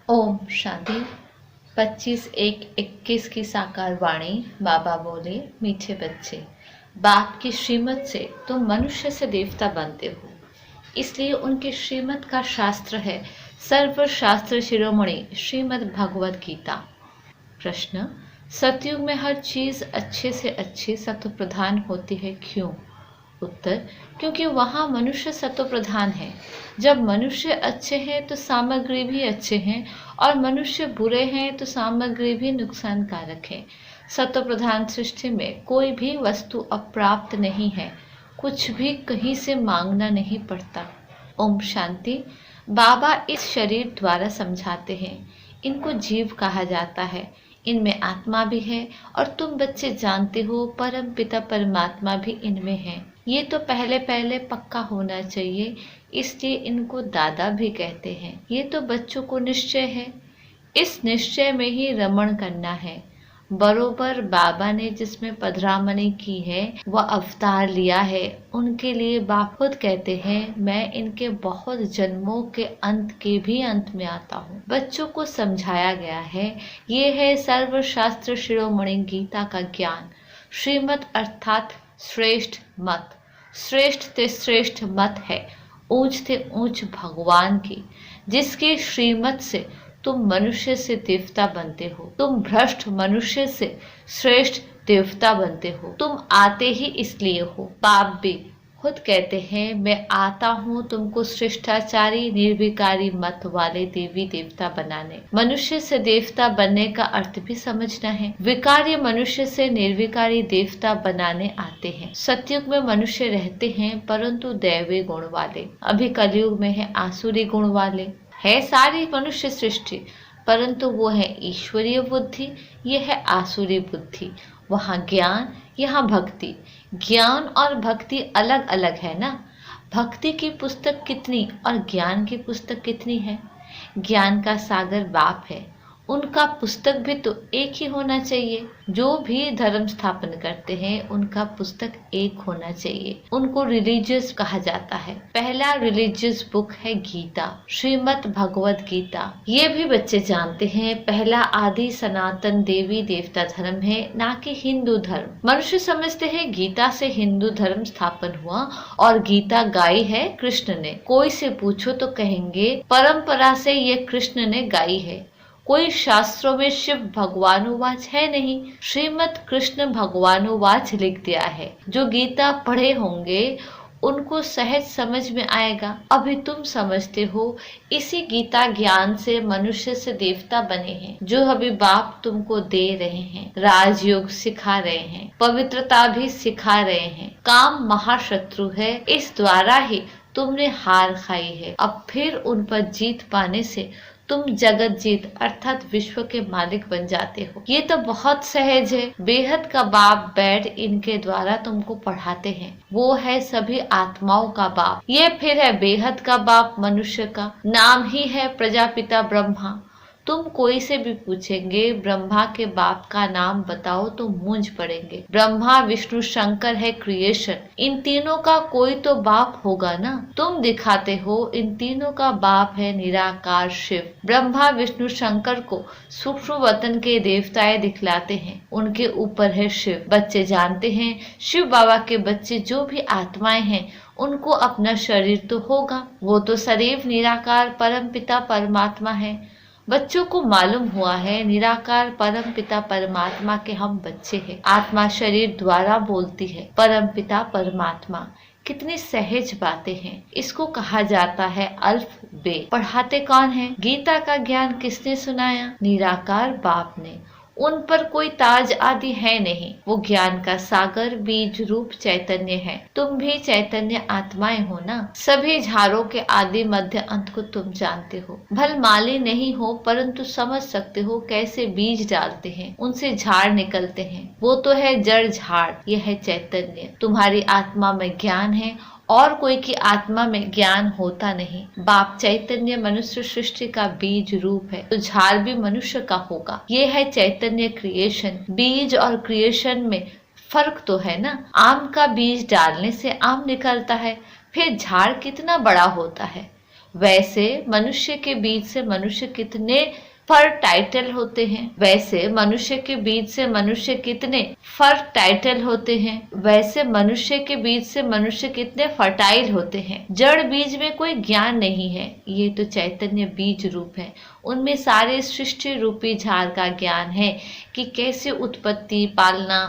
ओम शांति। 25/1/21 की साकार वाणी। बाबा बोले, मीठे बच्चे, बाप की श्रीमत से तुम मनुष्य से देवता बनते हो, इसलिए उनकी श्रीमत का शास्त्र है सर्व शास्त्र शिरोमणि श्रीमद् भगवद गीता। प्रश्न: सतयुग में हर चीज अच्छे से अच्छी सत्व प्रधान होती है, क्यों? उत्तर: क्योंकि वहाँ मनुष्य सत्व प्रधान है। जब मनुष्य अच्छे हैं तो सामग्री भी अच्छे हैं, और मनुष्य बुरे हैं तो सामग्री भी नुकसानकारक है। सत्व प्रधान सृष्टि में कोई भी वस्तु अप्राप्त नहीं है, कुछ भी कहीं से मांगना नहीं पड़ता। ओम शांति। बाबा इस शरीर द्वारा समझाते हैं। इनको जीव कहा जाता है, इनमें आत्मा भी है, और तुम बच्चे जानते हो परम पिता परमात्मा भी इनमें है। ये तो पहले पहले पक्का होना चाहिए, इसलिए इनको दादा भी कहते हैं। ये तो बच्चों को निश्चय है, इस निश्चय में ही रमण करना है। बरोबर बाबा ने जिसमें पधरामनी की है, वह अवतार लिया है, उनके लिए बाप खुद कहते हैं, मैं इनके बहुत जन्मों के अंत के भी अंत में आता हूँ। बच्चों को समझाया गया है, ये है सर्वशास्त्र शिरोमणि गीता का ज्ञान। श्रीमत अर्थात श्रेष्ठ मत, श्रेष्ठ ते श्रेष्ठ मत है, ऊंच ते ऊंच भगवान की, जिसकी श्रीमत से तुम मनुष्य से देवता बनते हो। तुम भ्रष्ट मनुष्य से श्रेष्ठ देवता बनते हो। तुम आते ही इसलिए हो। बाप भी खुद कहते हैं, मैं आता हूँ तुमको शिष्टाचारी निर्विकारी मत वाले देवी देवता बनाने। मनुष्य से देवता बनने का अर्थ भी समझना है। विकारी मनुष्य से निर्विकारी देवता बनाने आते हैं। सतयुग में मनुष्य रहते हैं, परंतु दैवी गुण वाले। अभी कलयुग में है आसुरी गुण वाले। है सारी मनुष्य सृष्टि, परंतु वो है ईश्वरीय बुद्धि, ये है आसुरी बुद्धि। वहाँ ज्ञान, यहाँ भक्ति। ज्ञान और भक्ति अलग अलग है ना। भक्ति की पुस्तक कितनी और ज्ञान की पुस्तक कितनी है? ज्ञान का सागर बाप है, उनका पुस्तक भी तो एक ही होना चाहिए। जो भी धर्म स्थापन करते हैं, उनका पुस्तक एक होना चाहिए। उनको रिलीजियस कहा जाता है। पहला रिलीजियस बुक है गीता, श्रीमद् भगवद गीता। ये भी बच्चे जानते हैं, पहला आदि सनातन देवी देवता धर्म है, ना कि हिंदू धर्म। मनुष्य समझते हैं गीता से हिंदू धर्म स्थापन हुआ, और गीता गाई है कृष्ण ने। कोई से पूछो तो कहेंगे परंपरा से ये कृष्ण ने गाई है, कोई शास्त्रों में शिव भगवानुवाच है नहीं। श्रीमद कृष्ण भगवानुवाच लिख दिया है। जो गीता पढ़े होंगे उनको सहज समझ में आएगा। अभी तुम समझते हो, इसी गीता ज्ञान से मनुष्य से देवता बने हैं, जो अभी बाप तुमको दे रहे हैं। राजयोग सिखा रहे हैं, पवित्रता भी सिखा रहे हैं। काम महाशत्रु है, इस द्वारा ही तुमने हार खाई है। अब फिर उन पर जीत पाने से तुम जगत जीत अर्थात विश्व के मालिक बन जाते हो। ये तो बहुत सहज है। बेहद का बाप बैठ इनके द्वारा तुमको पढ़ाते हैं। वो है सभी आत्माओं का बाप। ये फिर है बेहद का बाप मनुष्य का। नाम ही है प्रजापिता ब्रह्मा। तुम कोई से भी पूछेंगे ब्रह्मा के बाप का नाम बताओ तो मूंझ पड़ेंगे। ब्रह्मा विष्णु शंकर है क्रिएशन। इन तीनों का कोई तो बाप होगा ना। तुम दिखाते हो इन तीनों का बाप है निराकार शिव। ब्रह्मा विष्णु शंकर को सूक्ष्म वतन के देवताएं दिखलाते हैं, उनके ऊपर है शिव। बच्चे जानते हैं शिव बाबा के बच्चे जो भी आत्माएं हैं, उनको अपना शरीर तो होगा, वो तो सदैव निराकार परम पिता परमात्मा है। बच्चों को मालूम हुआ है निराकार परम पिता परमात्मा के हम बच्चे हैं। आत्मा शरीर द्वारा बोलती है, परम पिता परमात्मा। कितनी सहज बातें हैं। इसको कहा जाता है अल्फ बे। पढ़ाते कौन है? गीता का ज्ञान किसने सुनाया? निराकार बाप ने। उन पर कोई ताज आदि है नहीं। वो ज्ञान का सागर बीज रूप चैतन्य है। तुम भी चैतन्य आत्माएं हो ना। सभी झाड़ों के आदि मध्य अंत को तुम जानते हो। भल माली नहीं हो, परंतु समझ सकते हो कैसे बीज डालते हैं, उनसे झाड़ निकलते हैं। वो तो है जड़ झाड़, यह है चैतन्य। तुम्हारी आत्मा में ज्ञान है, और कोई की आत्मा में ज्ञान होता नहीं। बाप चैतन्य मनुष्य सृष्टि का बीज रूप है, तो झाड़ भी मनुष्य का होगा। ये है चैतन्य क्रिएशन। बीज और क्रिएशन में फर्क तो है ना। आम का बीज डालने से आम निकलता है, फिर झाड़ कितना बड़ा होता है। वैसे मनुष्य के बीच से मनुष्य कितने फर्टाइटल होते हैं, वैसे मनुष्य के बीच से मनुष्य कितने फर्टाइटल होते हैं, वैसे मनुष्य के बीच से मनुष्य कितने फर्टाइल होते हैं। जड़ बीज में कोई ज्ञान नहीं है, ये तो चैतन्य बीज रूप है। उनमें सारे सृष्टि रूपी झाड़ का ज्ञान है कि कैसे उत्पत्ति, पालना,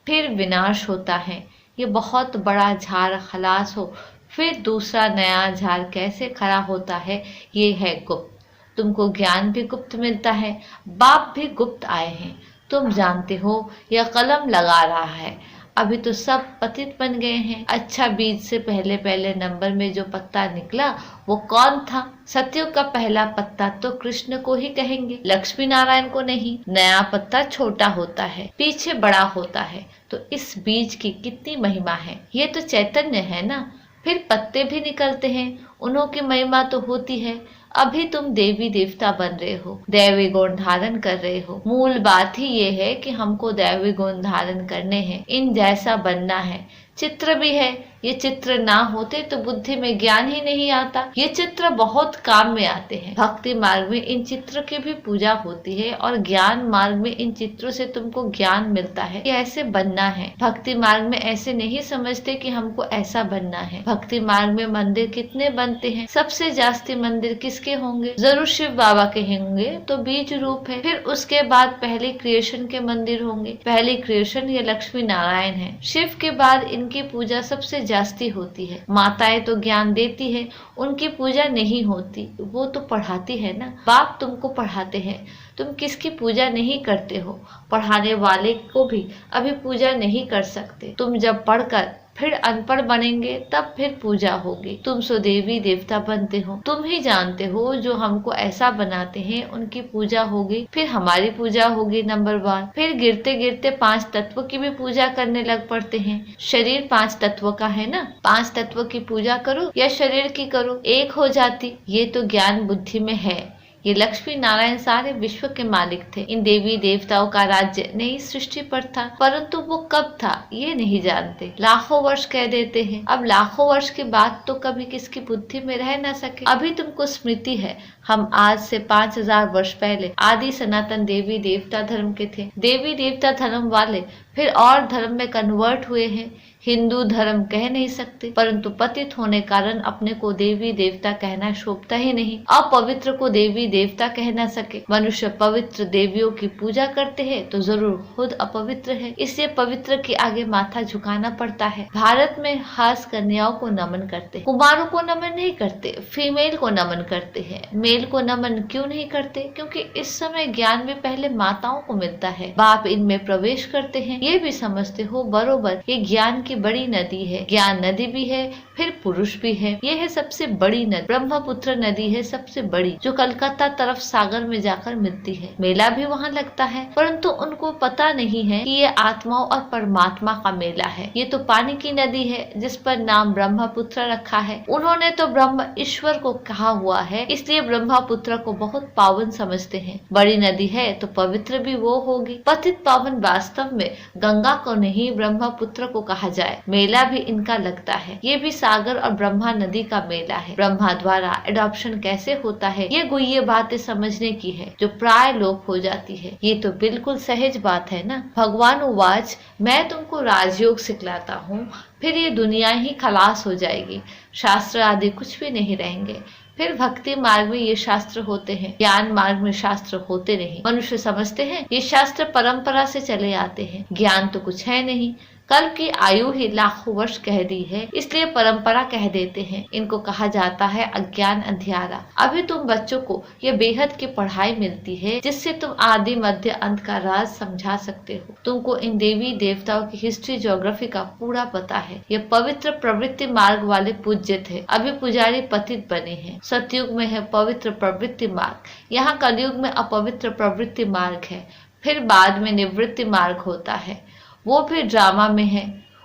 फिर विनाश होता है। ये बहुत बड़ा झाड़ खलास हो, फिर दूसरा नया झाड़ कैसे खड़ा होता है, ये है गुप्त। तुमको ज्ञान भी गुप्त मिलता है, बाप भी गुप्त आए हैं। तुम जानते हो यह कलम लगा रहा है, अभी तो सब पतित बन गए हैं। अच्छा, बीज से पहले पहले नंबर में जो पत्ता निकला वो कौन था? सतयुग का पहला पत्ता तो कृष्ण को ही कहेंगे, लक्ष्मी नारायण को नहीं। नया पत्ता छोटा होता है, पीछे बड़ा होता है, तो इस बीज की कितनी महिमा है। ये तो चैतन्य है ना। फिर पत्ते भी निकलते हैं, उन्हों की महिमा तो होती है। अभी तुम देवी देवता बन रहे हो, दैवी गुण धारण कर रहे हो। मूल बात ही ये है कि हमको दैवी गुण धारण करने हैं, इन जैसा बनना है। चित्र भी है, ये चित्र ना होते तो बुद्धि में ज्ञान ही नहीं आता। ये चित्र बहुत काम में आते हैं। भक्ति मार्ग में इन चित्र की भी पूजा होती है और ज्ञान मार्ग में इन चित्रों से तुमको ज्ञान मिलता है कि ऐसे बनना है। भक्ति मार्ग में ऐसे नहीं समझते कि हमको ऐसा बनना है। भक्ति मार्ग में मंदिर कितने बनते हैं? सबसे जास्ती मंदिर किसके होंगे? जरूर शिव बाबा के होंगे, तो बीज रूप है। फिर उसके बाद पहले क्रिएशन के मंदिर होंगे। पहली क्रिएशन ये लक्ष्मी नारायण है। शिव के बाद इनकी पूजा सबसे जास्ती होती है। माताएं तो ज्ञान देती है, उनकी पूजा नहीं होती, वो तो पढ़ाती है ना। बाप तुमको पढ़ाते हैं, तुम किसकी पूजा नहीं करते हो? पढ़ाने वाले को भी अभी पूजा नहीं कर सकते। तुम जब पढ़कर फिर अनपढ़ बनेंगे तब फिर पूजा होगी। तुम सो देवी देवता बनते हो, तुम ही जानते हो। जो हमको ऐसा बनाते हैं उनकी पूजा होगी, फिर हमारी पूजा होगी नंबर 1। फिर गिरते गिरते 5 तत्व की भी पूजा करने लग पड़ते हैं। शरीर 5 तत्व का है ना, 5 तत्व की पूजा करो या शरीर की करो, एक हो जाती। ये तो ज्ञान बुद्धि में है। ये लक्ष्मी नारायण सारे विश्व के मालिक थे। इन देवी देवताओं का राज्य नई सृष्टि पर था, परंतु वो कब था ये नहीं जानते। लाखों वर्ष कह देते हैं। अब लाखों वर्ष के बाद तो कभी किसकी बुद्धि में रह न सके। अभी तुमको स्मृति है, हम आज से 5000 वर्ष पहले आदि सनातन देवी देवता धर्म के थे। देवी देवता धर्म वाले फिर और धर्म में कन्वर्ट हुए हैं। हिंदू धर्म कह नहीं सकते, परंतु पतित होने कारण अपने को देवी देवता कहना शोभता ही नहीं। अपवित्र को देवी देवता कह न सके। मनुष्य पवित्र देवियों की पूजा करते हैं तो जरूर खुद अपवित्र है, इसलिए पवित्र के आगे माथा झुकाना पड़ता है। भारत में खास कन्याओं को नमन करते, कुमारों को नमन नहीं करते, फीमेल को नमन करते हैं। मेल को नमन क्यों नहीं करते? क्योंकि इस समय ज्ञान में पहले माताओं को मिलता है, बाप इनमें प्रवेश करते हैं। ये भी समझते हो बरोबर, ये ज्ञान की बड़ी नदी है। ज्ञान नदी भी है, फिर पुरुष भी है। ये है सबसे बड़ी नदी। ब्रह्मपुत्र नदी है सबसे बड़ी, जो कलकत्ता तरफ सागर में जाकर मिलती है। मेला भी वहाँ लगता है, परंतु उनको पता नहीं है कि ये आत्माओं और परमात्मा का मेला है। ये तो पानी की नदी है जिस पर नाम ब्रह्मपुत्र रखा है। उन्होंने तो ब्रह्म ईश्वर को कहा हुआ है, इसलिए ब्रह्मपुत्र को बहुत पावन समझते हैं। बड़ी नदी है तो पवित्र भी वो होगी। पतित पावन वास्तव में गंगा को नहीं ब्रह्मपुत्र को कहा जाए। मेला भी इनका लगता है। ये भी सागर और ब्रह्मा नदी का मेला है। ब्रह्मा द्वारा एडॉप्शन कैसे होता है, ये गुह्य बातें समझने की है, जो प्राय लोप हो जाती है। ये तो बिल्कुल सहज बात है ना। भगवान उवाच, मैं तुमको राजयोग सिखलाता हूँ, फिर ये दुनिया ही खलास हो जाएगी, शास्त्र आदि कुछ भी नहीं रहेंगे। फिर भक्ति मार्ग में ये शास्त्र होते हैं, ज्ञान मार्ग में शास्त्र होते नहीं। मनुष्य समझते हैं ये शास्त्र परंपरा से चले आते हैं, ज्ञान तो कुछ है नहीं। कल की आयु ही लाखों वर्ष कह दी है, इसलिए परंपरा कह देते हैं। इनको कहा जाता है अज्ञान अंधियारा। अभी तुम बच्चों को ये बेहद की पढ़ाई मिलती है, जिससे तुम आदि मध्य अंत का राज समझा सकते हो। तुमको इन देवी देवताओं की हिस्ट्री ज्योग्राफी का पूरा पता है। ये पवित्र प्रवृत्ति मार्ग वाले पूज्य थे, अभी पुजारी पतित बने हैं। सतयुग में है पवित्र प्रवृत्ति मार्ग, यहाँ कलयुग में अपवित्र प्रवृत्ति मार्ग है। फिर बाद में निवृत्ति मार्ग होता है, वो भी ड्रामा में है।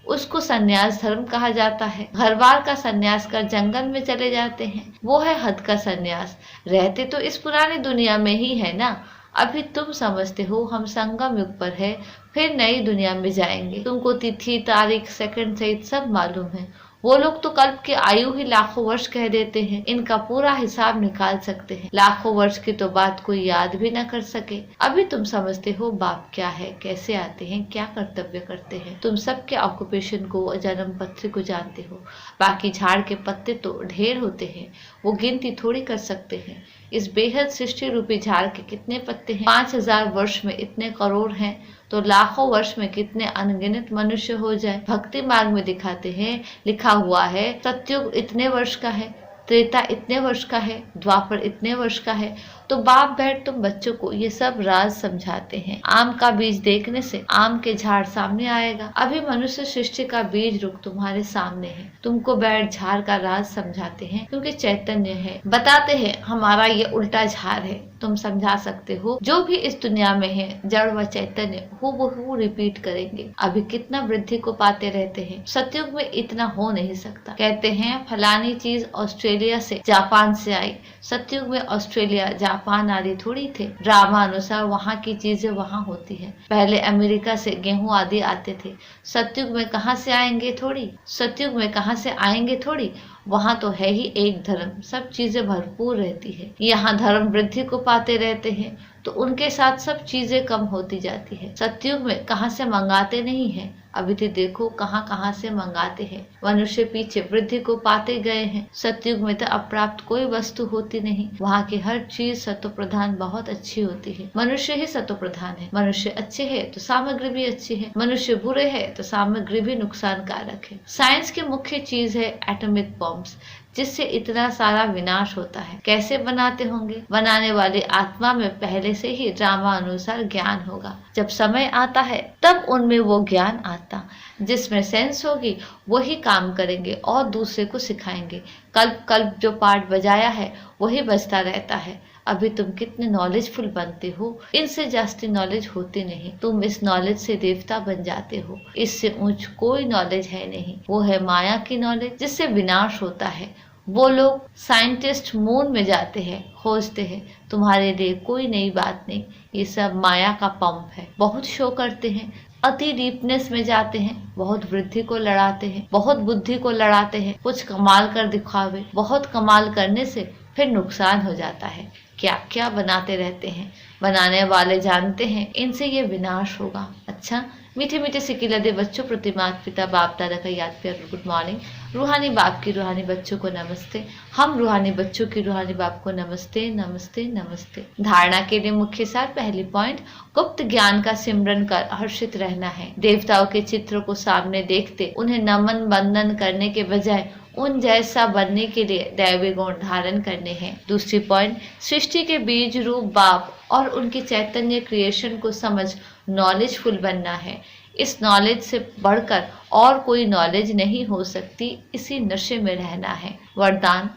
उसको संन्यास धर्म कहा जाता है। घर बार का संन्यास कर जंगल में चले जाते हैं, वो है हद का संन्यास। रहते तो इस पुरानी दुनिया में ही है ना। अभी तुम समझते हो हम संगम युग पर है, फिर नई दुनिया में जाएंगे। तुमको तिथि तारीख सेकंड सहित सब मालूम है। वो लोग तो कल्प की आयु ही लाखों वर्ष कह देते हैं, इनका पूरा हिसाब निकाल सकते हैं। लाखों वर्ष की तो बात कोई याद भी न कर सके। अभी तुम समझते हो बाप क्या है, कैसे आते हैं, क्या कर्तव्य करते हैं। तुम सबके ऑक्यूपेशन को, जन्म पत्र को जानते हो। बाकी झाड़ के पत्ते तो ढेर होते हैं, वो गिनती थोड़ी कर सकते हैं। इस बेहद सृष्टि रूपी झाड़ के कितने पत्ते हैं? 5000 वर्ष में इतने करोड़ हैं, तो लाखों वर्ष में कितने अनगिनत मनुष्य हो जाए। भक्ति मार्ग में दिखाते हैं, लिखा हुआ है सतयुग इतने वर्ष का है, त्रेता इतने वर्ष का है, द्वापर इतने वर्ष का है। तो बाप बैठ तुम बच्चों को ये सब राज समझाते हैं। आम का बीज देखने से आम के झाड़ सामने आएगा। अभी मनुष्य सृष्टि का बीज रूप तुम्हारे सामने है। तुमको बैठ झाड़ का राज समझाते हैं, क्योंकि चैतन्य है। बताते हैं हमारा ये उल्टा झाड़ है। तुम समझा सकते हो जो भी इस दुनिया में है, जड़ व चैतन्य हूबहू रिपीट करेंगे। अभी कितना वृद्धि को पाते रहते हैं, सतयुग में इतना हो नहीं सकता। कहते हैं फलानी चीज ऑस्ट्रेलिया से, जापान से आई। सतयुग में ऑस्ट्रेलिया, जापान आदि थोड़ी थे। ड्रामा अनुसार वहाँ की चीजें वहाँ होती है। पहले अमेरिका से गेहूं आदि आते थे। सतयुग में कहाँ से आएंगे थोड़ी, सतयुग में कहाँ से आएंगे थोड़ी। वहाँ तो है ही एक धर्म, सब चीजें भरपूर रहती है। यहाँ धर्म वृद्धि को पाते रहते हैं, तो उनके साथ सब चीजें कम होती जाती है। सतयुग में कहाँ से मंगाते नहीं है। अभी तो देखो कहाँ कहाँ से मंगाते हैं। मनुष्य पीछे वृद्धि को पाते गए हैं। सतयुग में तो अप्राप्त कोई वस्तु होती नहीं। वहाँ की हर चीज सत्व प्रधान बहुत अच्छी होती है। मनुष्य ही सत्व प्रधान है। मनुष्य अच्छे है तो सामग्री भी अच्छी है, मनुष्य बुरे है तो सामग्री भी नुकसानकारक है। साइंस की मुख्य चीज है एटॉमिक बॉम्ब्स, जिससे इतना सारा विनाश होता है। कैसे बनाते होंगे? बनाने वाली आत्मा में पहले से ही ड्रामा अनुसार ज्ञान होगा। जब समय आता है तब उनमें वो ज्ञान आता, जिसमें सेंस होगी वही काम करेंगे और दूसरे को सिखाएंगे। कल्प कल्प जो पार्ट बजाया है वही बजता रहता है। अभी तुम कितने नॉलेजफुल बनते हो, इनसे जास्ती नॉलेज होती नहीं। तुम इस नॉलेज से देवता बन जाते हो। इससे ऊंच कोई नॉलेज है नहीं। वो है माया की नॉलेज, जिससे विनाश होता है। वो लोग साइंटिस्ट मून में जाते हैं, खोजते हैं। तुम्हारे लिए कोई नई बात नहीं, ये सब माया का पंप है। बहुत शो करते हैं, अति डीपनेस में जाते हैं, बहुत वृद्धि को लड़ाते हैं, बहुत बुद्धि को लड़ाते हैं। कुछ कमाल कर दिखावे, बहुत कमाल करने से फिर नुकसान हो जाता है। क्या क्या बनाते रहते हैं। बनाने वाले जानते हैं इनसे ये विनाश होगा। अच्छा, मीठे मीठे सिकिला दे बच्चों प्रति माता पिता बाप दादा का याद प्यार गुड मॉर्निंग। रूहानी बाप की रूहानी बच्चों को नमस्ते। हम रूहानी बच्चों की रूहानी बाप को नमस्ते नमस्ते नमस्ते। धारणा के लिए मुख्य सार, पहली पॉइंट, गुप्त ज्ञान का सिमरन कर हर्षित रहना है। देवताओं के चित्र को सामने देखते उन्हें नमन बंदन करने के बजाय उन जैसा बनने के लिए दैवी गुण धारण करने हैं। दूसरी पॉइंट, सृष्टि के बीज रूप बाप और उनके चैतन्य क्रिएशन को समझ नॉलेजफुल बनना है। इस नॉलेज से बढ़कर और कोई नॉलेज नहीं हो सकती। इसी नशे में रहना है। वरदान,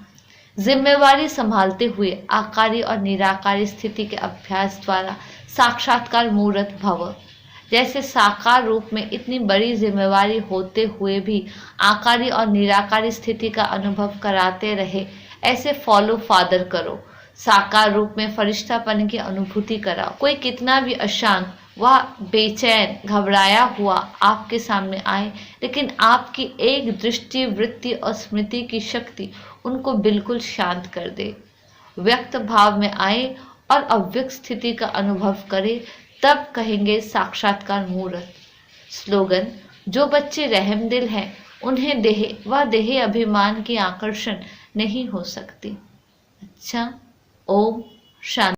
जिम्मेवारी संभालते हुए आकारी और निराकारी स्थिति के अभ्यास द्वारा साक्षात्कार मूर्त भव। जैसे साकार रूप में इतनी बड़ी जिम्मेवारी होते हुए भी आकारी और निराकारी स्थिति का अनुभव कराते रहे, ऐसे फॉलो फादर करो। साकार रूप में फरिश्तापन की अनुभूति कराओ। कोई कितना भी अशांत व बेचैन घबराया हुआ आपके सामने आए, लेकिन आपकी एक दृष्टि, वृत्ति और स्मृति की शक्ति उनको बिल्कुल शांत कर दे। व्यक्त भाव में आए और अव्यक्त स्थिति का अनुभव करे, तब कहेंगे साक्षात्कार मूर्त। स्लोगन, जो बच्चे रहमदिल हैं उन्हें देह व देह अभिमान की आकर्षण नहीं हो सकती। अच्छा, ओम शांति।